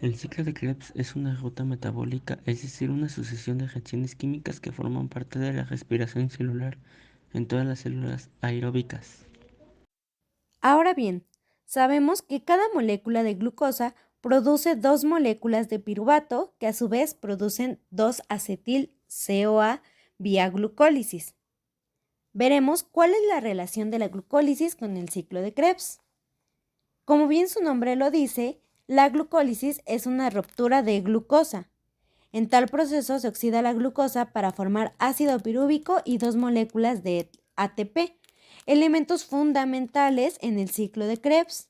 El ciclo de Krebs es una ruta metabólica, es decir, una sucesión de reacciones químicas que forman parte de la respiración celular en todas las células aeróbicas. Ahora bien, sabemos que cada molécula de glucosa produce dos moléculas de piruvato que a su vez producen 2-acetil-CoA vía glucólisis. Veremos cuál es la relación de la glucólisis con el ciclo de Krebs. Como bien su nombre lo dice, la glucólisis es una ruptura de glucosa. En tal proceso se oxida la glucosa para formar ácido pirúvico y dos moléculas de ATP, elementos fundamentales en el ciclo de Krebs.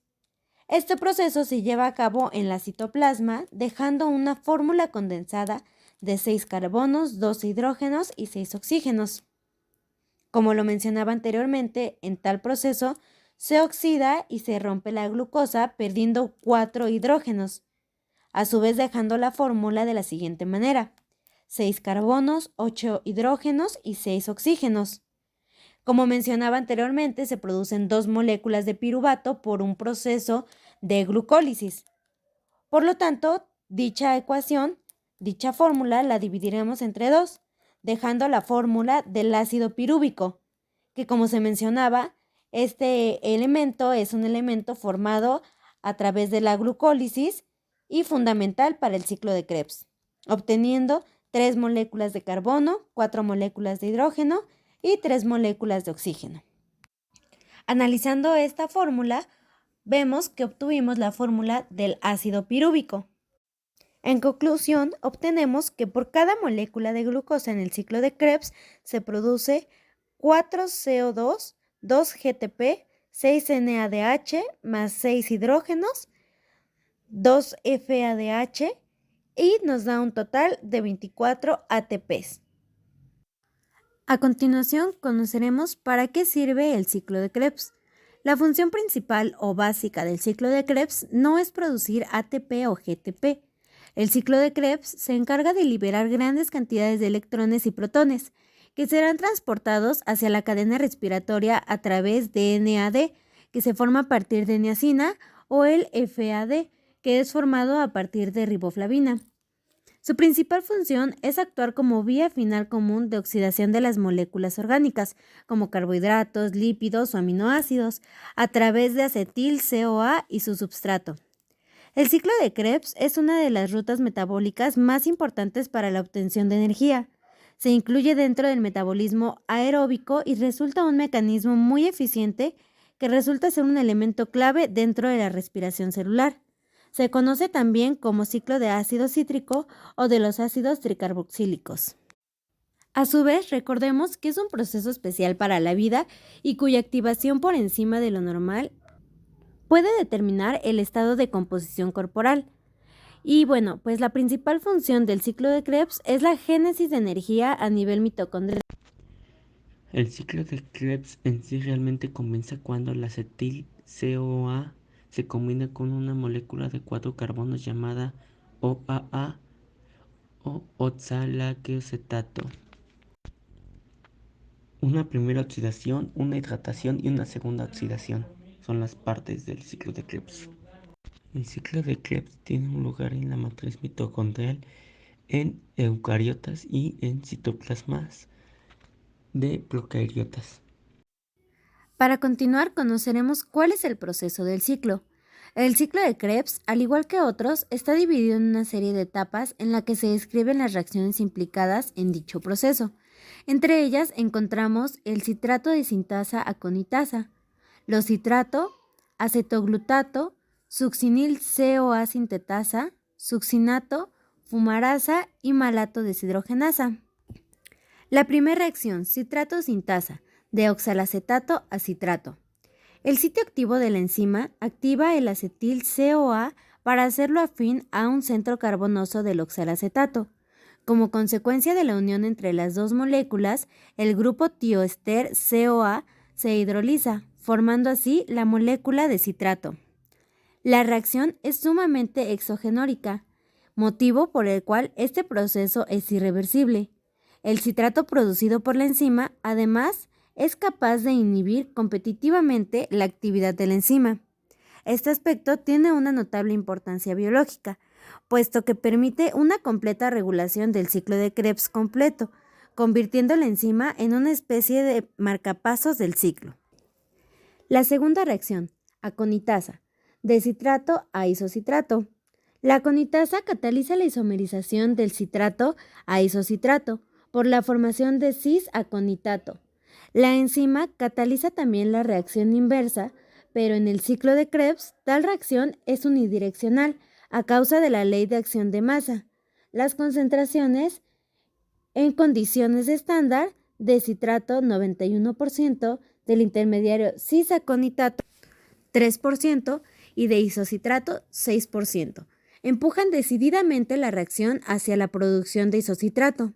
Este proceso se lleva a cabo en la citoplasma, dejando una fórmula condensada de 6 carbonos, 2 hidrógenos y 6 oxígenos. Como lo mencionaba anteriormente, en tal proceso se oxida y se rompe la glucosa perdiendo 4 hidrógenos, a su vez dejando la fórmula de la siguiente manera: 6 carbonos, 8 hidrógenos y 6 oxígenos. Como mencionaba anteriormente, se producen dos moléculas de piruvato por un proceso de glucólisis. Por lo tanto, dicha fórmula la dividiremos entre dos, dejando la fórmula del ácido pirúvico, que como se mencionaba, este elemento es un elemento formado a través de la glucólisis y fundamental para el ciclo de Krebs, obteniendo 3 moléculas de carbono, 4 moléculas de hidrógeno y 3 moléculas de oxígeno. Analizando esta fórmula, vemos que obtuvimos la fórmula del ácido pirúvico. En conclusión, obtenemos que por cada molécula de glucosa en el ciclo de Krebs se produce 4CO2, 2 GTP, 6 NADH más 6 hidrógenos, 2 FADH y nos da un total de 24 ATPs. A continuación, conoceremos para qué sirve el ciclo de Krebs. La función principal o básica del ciclo de Krebs no es producir ATP o GTP. El ciclo de Krebs se encarga de liberar grandes cantidades de electrones y protones, que serán transportados hacia la cadena respiratoria a través de NAD, que se forma a partir de niacina, o el FAD, que es formado a partir de riboflavina. Su principal función es actuar como vía final común de oxidación de las moléculas orgánicas, como carbohidratos, lípidos o aminoácidos, a través de acetil-CoA y su substrato. El ciclo de Krebs es una de las rutas metabólicas más importantes para la obtención de energía. Se incluye dentro del metabolismo aeróbico y resulta un mecanismo muy eficiente que resulta ser un elemento clave dentro de la respiración celular. Se conoce también como ciclo de ácido cítrico o de los ácidos tricarboxílicos. A su vez, recordemos que es un proceso especial para la vida y cuya activación por encima de lo normal puede determinar el estado de composición corporal. Y bueno, pues la principal función del ciclo de Krebs es la génesis de energía a nivel mitocondrial. El ciclo de Krebs en sí realmente comienza cuando el acetil-CoA se combina con una molécula de 4 carbonos llamada OAA o oxalaqueosetato. Una primera oxidación, una hidratación y una segunda oxidación son las partes del ciclo de Krebs. El ciclo de Krebs tiene un lugar en la matriz mitocondrial en eucariotas y en citoplasmas de procariotas. Para continuar, conoceremos cuál es el proceso del ciclo. El ciclo de Krebs, al igual que otros, está dividido en una serie de etapas en la que se describen las reacciones implicadas en dicho proceso. Entre ellas encontramos el citrato de sintasa aconitasa, los citrato, acetoglutato, succinil-CoA sintetasa, succinato, fumarasa y malato deshidrogenasa. La primera reacción, citrato sintasa, de oxalacetato a citrato. El sitio activo de la enzima activa el acetil-CoA para hacerlo afín a un centro carbonoso del oxalacetato. Como consecuencia de la unión entre las dos moléculas, el grupo tioester CoA se hidroliza, formando así la molécula de citrato. La reacción es sumamente exogenórica, motivo por el cual este proceso es irreversible. El citrato producido por la enzima, además, es capaz de inhibir competitivamente la actividad de la enzima. Este aspecto tiene una notable importancia biológica, puesto que permite una completa regulación del ciclo de Krebs completo, convirtiendo la enzima en una especie de marcapasos del ciclo. La segunda reacción, aconitasa, de citrato a isocitrato. La aconitasa cataliza la isomerización del citrato a isocitrato por la formación de cis-aconitato. La enzima cataliza también la reacción inversa, pero en el ciclo de Krebs tal reacción es unidireccional a causa de la ley de acción de masa. Las concentraciones en condiciones estándar de citrato 91%, del intermediario cis-aconitato 3% y de isocitrato 6%. Empujan decididamente la reacción hacia la producción de isocitrato.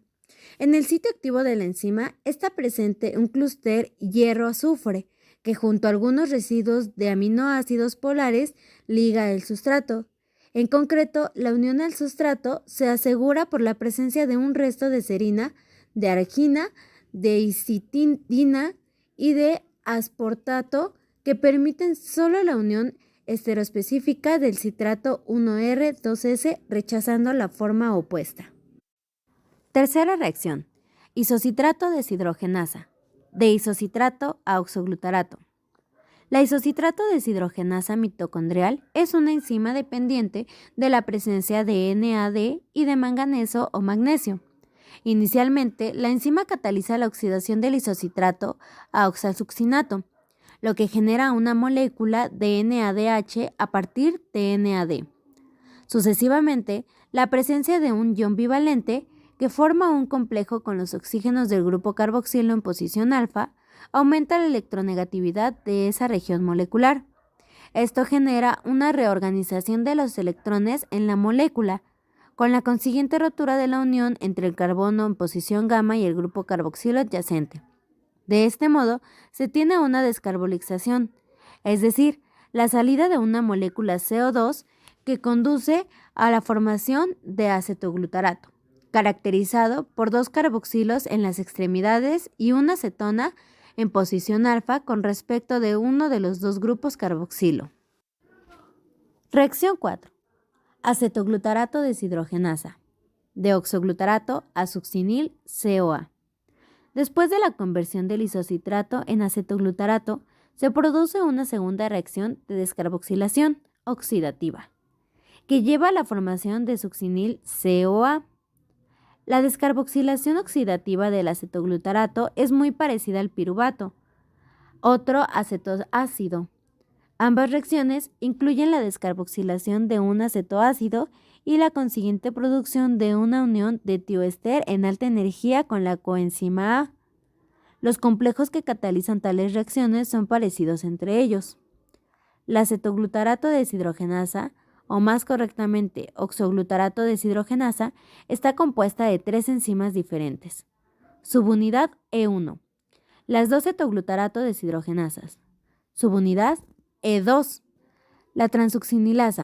En el sitio activo de la enzima está presente un clúster hierro-azufre que junto a algunos residuos de aminoácidos polares liga el sustrato. En concreto, la unión al sustrato se asegura por la presencia de un resto de serina, de argina, de histidina y de aspartato que permiten solo la unión estereoespecífica del citrato 1R2S rechazando la forma opuesta. Tercera reacción, isocitrato deshidrogenasa, de isocitrato a oxoglutarato. La isocitrato deshidrogenasa mitocondrial es una enzima dependiente de la presencia de NAD y de manganeso o magnesio. Inicialmente, la enzima cataliza la oxidación del isocitrato a oxasuccinato, lo que genera una molécula de NADH a partir de NAD. Sucesivamente, la presencia de un ion bivalente que forma un complejo con los oxígenos del grupo carboxilo en posición alfa aumenta la electronegatividad de esa región molecular. Esto genera una reorganización de los electrones en la molécula, con la consiguiente rotura de la unión entre el carbono en posición gamma y el grupo carboxilo adyacente. De este modo, se tiene una descarbolización, es decir, la salida de una molécula CO2 que conduce a la formación de acetoglutarato, caracterizado por dos carboxilos en las extremidades y una cetona en posición alfa con respecto de uno de los dos grupos carboxilo. Reacción 4. Acetoglutarato deshidrogenasa, de oxoglutarato a succinil CoA. Después de la conversión del isocitrato en acetoglutarato, se produce una segunda reacción de descarboxilación oxidativa, que lleva a la formación de succinil CoA. La descarboxilación oxidativa del acetoglutarato es muy parecida al piruvato, otro acetoácido. Ambas reacciones incluyen la descarboxilación de un acetoácido y la consiguiente producción de una unión de tioéster en alta energía con la coenzima A. Los complejos que catalizan tales reacciones son parecidos entre ellos. La acetoglutarato deshidrogenasa, o más correctamente oxoglutarato deshidrogenasa, está compuesta de 3 enzimas diferentes. Subunidad E1. Las 2 cetoglutarato deshidrogenasas. Subunidad E2. La transuccinilasa.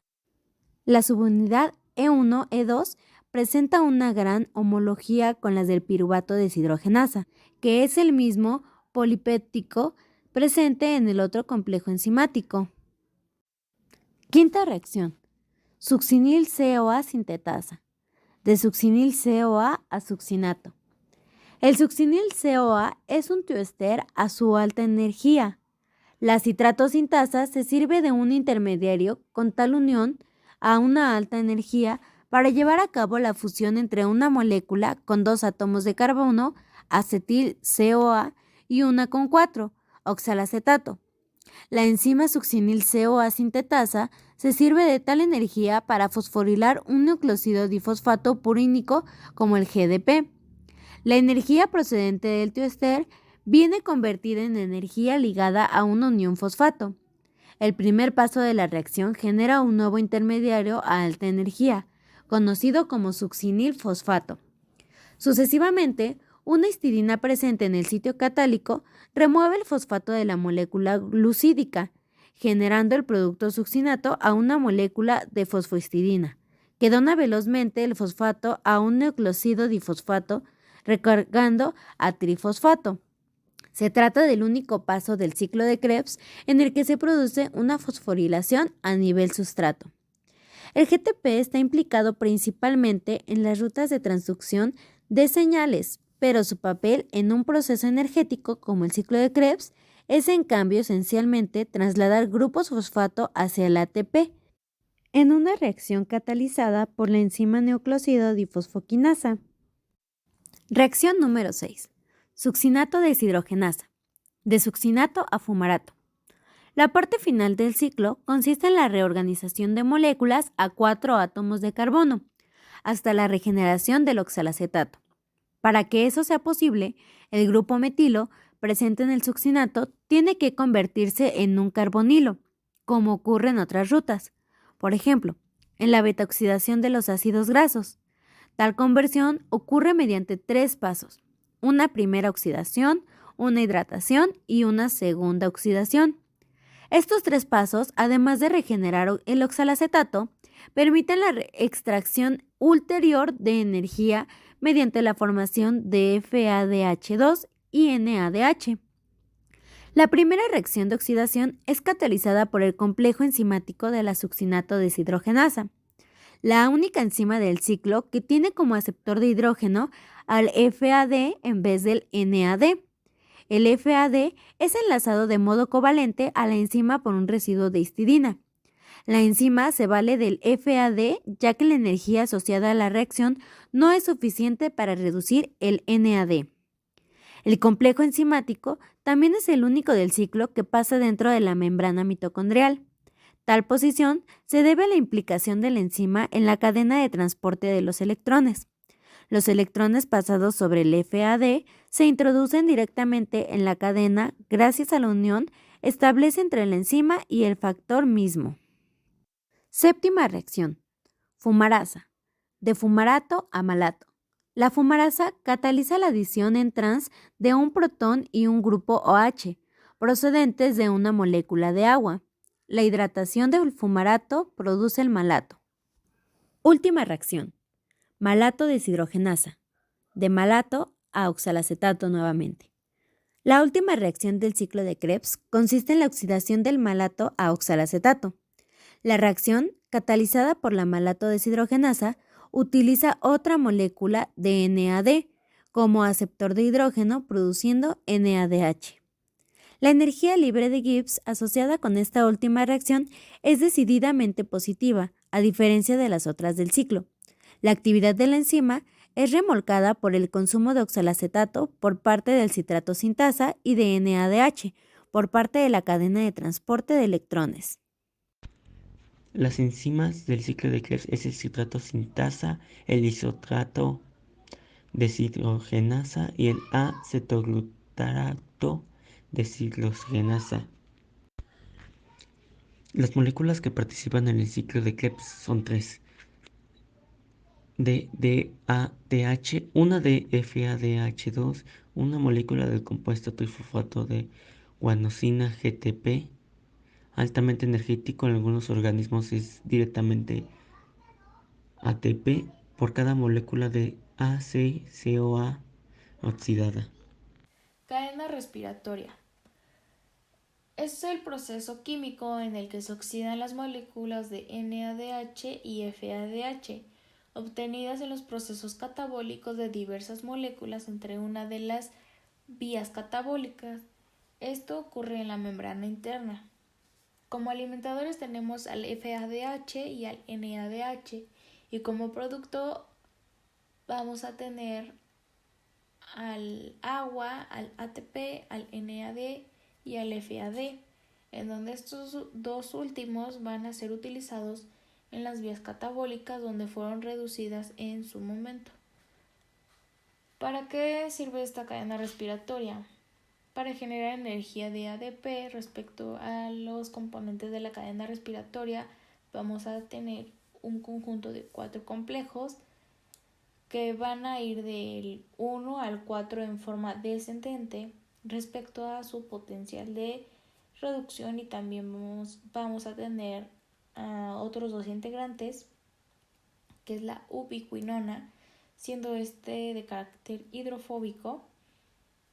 La subunidad E1-E2 presenta una gran homología con las del piruvato deshidrogenasa, que es el mismo polipéptido presente en el otro complejo enzimático. Quinta reacción. Succinil CoA sintetasa, de succinil CoA a succinato. El succinil CoA es un tioéster a su alta energía. La citratosintasa se sirve de un intermediario con tal unión a una alta energía para llevar a cabo la fusión entre una molécula con 2 átomos de carbono, acetil CoA, y una con 4, oxalacetato. La enzima succinil CoA sintetasa se sirve de tal energía para fosforilar un nucleósido difosfato purínico como el GDP. La energía procedente del tioéster viene convertida en energía ligada a una unión fosfato. El primer paso de la reacción genera un nuevo intermediario a alta energía, conocido como succinil fosfato. Sucesivamente, una histidina presente en el sitio catálico remueve el fosfato de la molécula glucídica, generando el producto succinato a una molécula de fosfohistidina, que dona velozmente el fosfato a un nucleósido difosfato, recargando a trifosfato. Se trata del único paso del ciclo de Krebs en el que se produce una fosforilación a nivel sustrato. El GTP está implicado principalmente en las rutas de transducción de señales, pero su papel en un proceso energético como el ciclo de Krebs es en cambio esencialmente trasladar grupos fosfato hacia el ATP en una reacción catalizada por la enzima neoclosido difosfoquinasa. Reacción número 6. Succinato deshidrogenasa. De succinato a fumarato. La parte final del ciclo consiste en la reorganización de moléculas a 4 átomos de carbono, hasta la regeneración del oxalacetato. Para que eso sea posible, el grupo metilo presente en el succinato tiene que convertirse en un carbonilo, como ocurre en otras rutas. Por ejemplo, en la betaoxidación de los ácidos grasos. Tal conversión ocurre mediante 3 pasos: una primera oxidación, una hidratación y una segunda oxidación. Estos 3 pasos, además de regenerar el oxalacetato, permiten la extracción ulterior de energía mediante la formación de FADH2 y NADH. La primera reacción de oxidación es catalizada por el complejo enzimático de la succinato deshidrogenasa, la única enzima del ciclo que tiene como aceptor de hidrógeno al FAD en vez del NAD. El FAD es enlazado de modo covalente a la enzima por un residuo de histidina. La enzima se vale del FAD ya que la energía asociada a la reacción no es suficiente para reducir el NAD. El complejo enzimático también es el único del ciclo que pasa dentro de la membrana mitocondrial. Tal posición se debe a la implicación de la enzima en la cadena de transporte de los electrones. Los electrones pasados sobre el FAD se introducen directamente en la cadena gracias a la unión establece entre la enzima y el factor mismo. Séptima reacción. Fumarasa. De fumarato a malato. La fumarasa cataliza la adición en trans de un protón y un grupo OH, procedentes de una molécula de agua. La hidratación del fumarato produce el malato. Última reacción. Malato deshidrogenasa. De malato a oxalacetato nuevamente. La última reacción del ciclo de Krebs consiste en la oxidación del malato a oxalacetato. La reacción, catalizada por la malato deshidrogenasa, utiliza otra molécula de NAD como aceptor de hidrógeno produciendo NADH. La energía libre de Gibbs asociada con esta última reacción es decididamente positiva, a diferencia de las otras del ciclo. La actividad de la enzima es remolcada por el consumo de oxalacetato por parte del citrato sintasa y de NADH por parte de la cadena de transporte de electrones. Las enzimas del ciclo de Krebs es el citrato sintasa, el isotrato deshidrogenasa y el acetoglutarato deshidrogenasa. Las moléculas que participan en el ciclo de Krebs son 3: de DADH, una de FADH2, una molécula del compuesto trifosfato de guanosina GTP, altamente energético en algunos organismos es directamente ATP por cada molécula de ACCOA oxidada. Cadena respiratoria. Es el proceso químico en el que se oxidan las moléculas de NADH y FADH, obtenidas en los procesos catabólicos de diversas moléculas entre una de las vías catabólicas. Esto ocurre en la membrana interna. Como alimentadores tenemos al FADH y al NADH, y como producto vamos a tener al agua, al ATP, al NAD y al FAD, en donde estos dos últimos van a ser utilizados en las vías catabólicas donde fueron reducidas en su momento. ¿Para qué sirve esta cadena respiratoria? Para generar energía de ADP. Respecto a los componentes de la cadena respiratoria, vamos a tener un conjunto de 4 complejos que van a ir del 1 al 4 en forma descendente respecto a su potencial de reducción, y también vamos a tener otros 2 integrantes, que es la ubiquinona, siendo este de carácter hidrofóbico,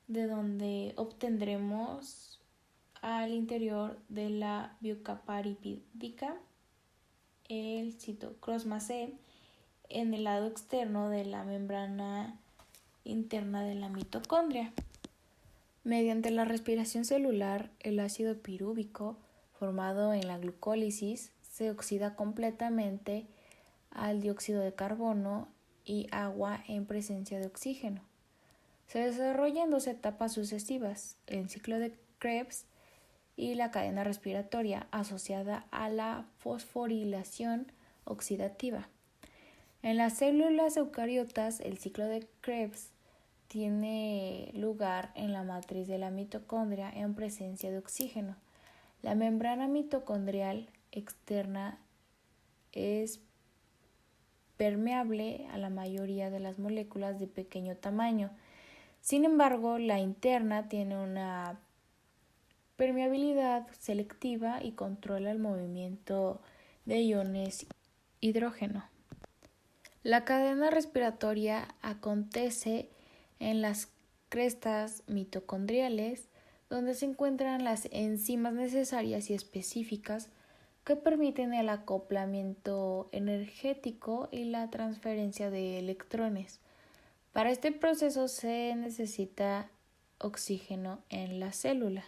de donde obtendremos al interior de la biocapa lipídica el citocrosma C en el lado externo de la membrana interna de la mitocondria. Mediante la respiración celular, el ácido pirúvico formado en la glucólisis se oxida completamente al dióxido de carbono y agua en presencia de oxígeno. Se desarrolla en dos etapas sucesivas, el ciclo de Krebs y la cadena respiratoria asociada a la fosforilación oxidativa. En las células eucariotas, el ciclo de Krebs tiene lugar en la matriz de la mitocondria en presencia de oxígeno. La membrana mitocondrial externa es permeable a la mayoría de las moléculas de pequeño tamaño. Sin embargo, la interna tiene una permeabilidad selectiva y controla el movimiento de iones hidrógeno. La cadena respiratoria acontece en las crestas mitocondriales, donde se encuentran las enzimas necesarias y específicas que permiten el acoplamiento energético y la transferencia de electrones. Para este proceso se necesita oxígeno en la célula.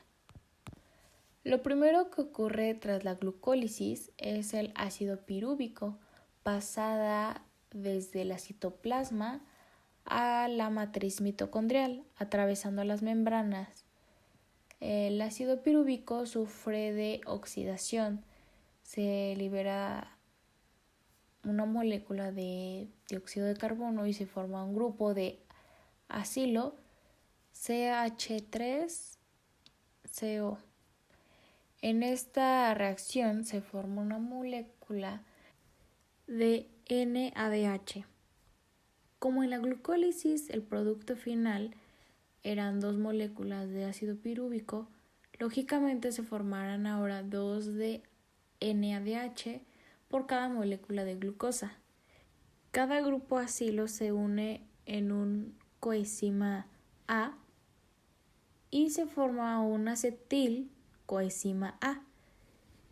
Lo primero que ocurre tras la glucólisis es el ácido pirúvico, pasada desde el citoplasma a la matriz mitocondrial, atravesando las membranas. El ácido pirúvico sufre de oxidación. Se libera una molécula de dióxido de carbono y se forma un grupo de acilo CH3CO. En esta reacción se forma una molécula de NADH. Como en la glucólisis el producto final eran dos moléculas de ácido pirúvico, lógicamente se formarán ahora dos de NADH por cada molécula de glucosa. Cada grupo acilo se une en un coenzima A y se forma un acetil coenzima A.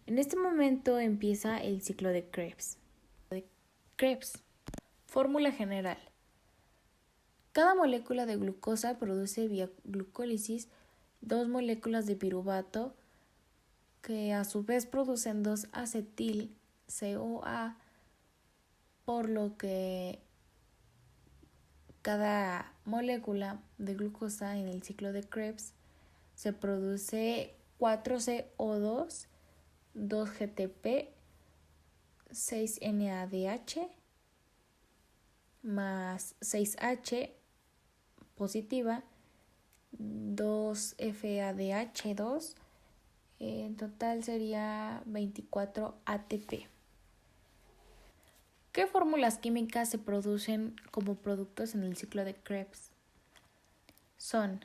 En este momento empieza el ciclo de Krebs. Fórmula general. Cada molécula de glucosa produce vía glucólisis dos moléculas de piruvato que a su vez producen dos acetil CoA, por lo que cada molécula de glucosa en el ciclo de Krebs se produce 4CO2, 2GTP, 6NADH más 6H positiva, 2FADH2, en total sería 24 ATP. ¿Qué fórmulas químicas se producen como productos en el ciclo de Krebs? Son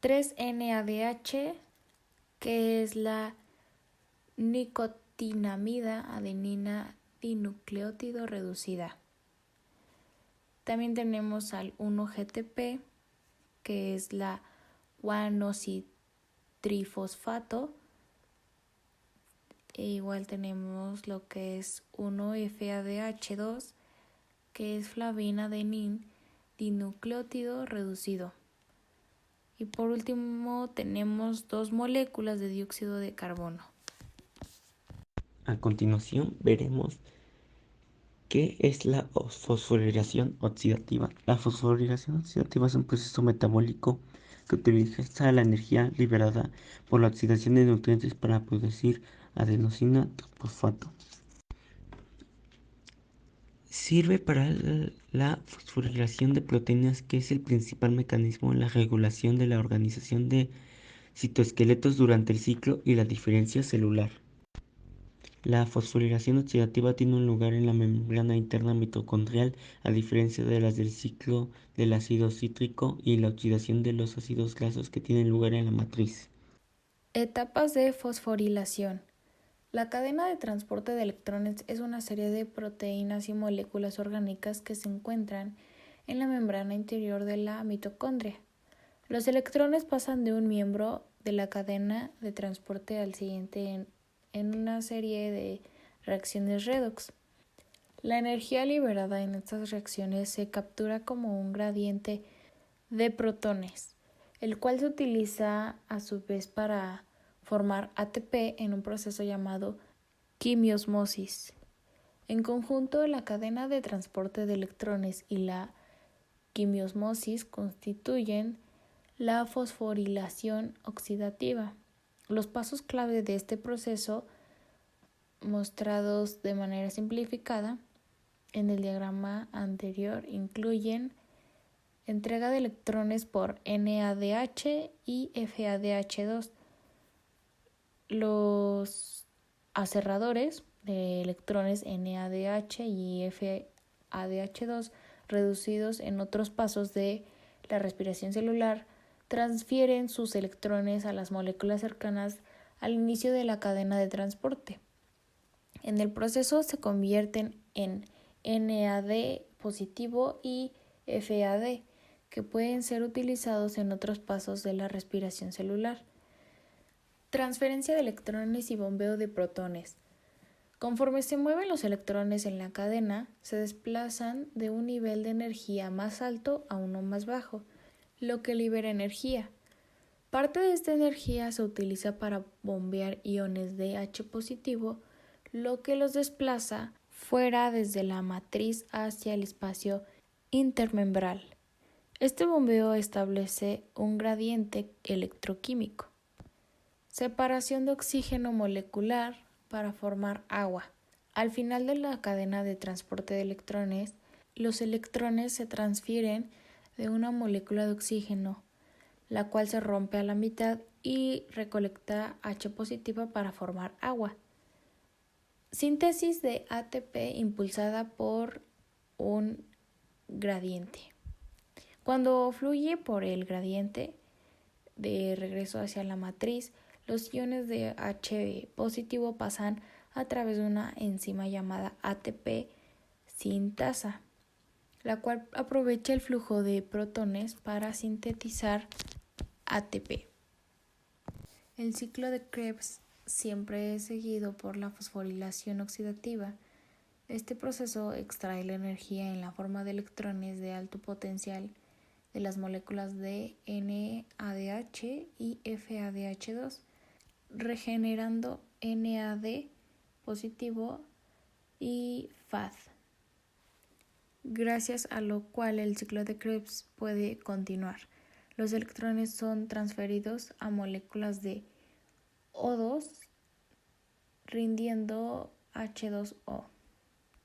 3NADH, que es la nicotinamida adenina dinucleótido reducida. También tenemos al 1-GTP, que es la guanositrifosfato. E igual tenemos lo que es 1-FADH2, que es flavina adenin dinucleótido reducido. Y por último tenemos dos moléculas de dióxido de carbono. A continuación veremos ¿qué es la fosforilación oxidativa? La fosforilación oxidativa es un proceso metabólico que utiliza la energía liberada por la oxidación de nutrientes para producir adenosina trifosfato. Sirve para la fosforilación de proteínas, que es el principal mecanismo en la regulación de la organización de citoesqueletos durante el ciclo y la diferencia celular. La fosforilación oxidativa tiene un lugar en la membrana interna mitocondrial, a diferencia de las del ciclo del ácido cítrico y la oxidación de los ácidos grasos que tienen lugar en la matriz. Etapas de fosforilación. La cadena de transporte de electrones es una serie de proteínas y moléculas orgánicas que se encuentran en la membrana interior de la mitocondria. Los electrones pasan de un miembro de la cadena de transporte al siguiente en una serie de reacciones redox. La energía liberada en estas reacciones se captura como un gradiente de protones, el cual se utiliza a su vez para formar ATP en un proceso llamado quimiosmosis. En conjunto, la cadena de transporte de electrones y la quimiosmosis constituyen la fosforilación oxidativa. Los pasos clave de este proceso, mostrados de manera simplificada en el diagrama anterior, incluyen entrega de electrones por NADH y FADH2. Los aserradores de electrones NADH y FADH2 reducidos en otros pasos de la respiración celular transfieren sus electrones a las moléculas cercanas al inicio de la cadena de transporte. En el proceso se convierten en NAD positivo y FAD, que pueden ser utilizados en otros pasos de la respiración celular. Transferencia de electrones y bombeo de protones. Conforme se mueven los electrones en la cadena, se desplazan de un nivel de energía más alto a uno más bajo, lo que libera energía. Parte de esta energía se utiliza para bombear iones de H positivo, lo que los desplaza fuera desde la matriz hacia el espacio intermembral. Este bombeo establece un gradiente electroquímico. Separación de oxígeno molecular para formar agua. Al final de la cadena de transporte de electrones, los electrones se transfieren de una molécula de oxígeno, la cual se rompe a la mitad y recolecta H positiva para formar agua. Síntesis de ATP impulsada por un gradiente. Cuando fluye por el gradiente de regreso hacia la matriz, los iones de H positivo pasan a través de una enzima llamada ATP sintasa, la cual aprovecha el flujo de protones para sintetizar ATP. El ciclo de Krebs siempre es seguido por la fosforilación oxidativa. Este proceso extrae la energía en la forma de electrones de alto potencial de las moléculas de NADH y FADH2, regenerando NAD positivo y FAD, gracias a lo cual el ciclo de Krebs puede continuar. Los electrones son transferidos a moléculas de O2, rindiendo H2O.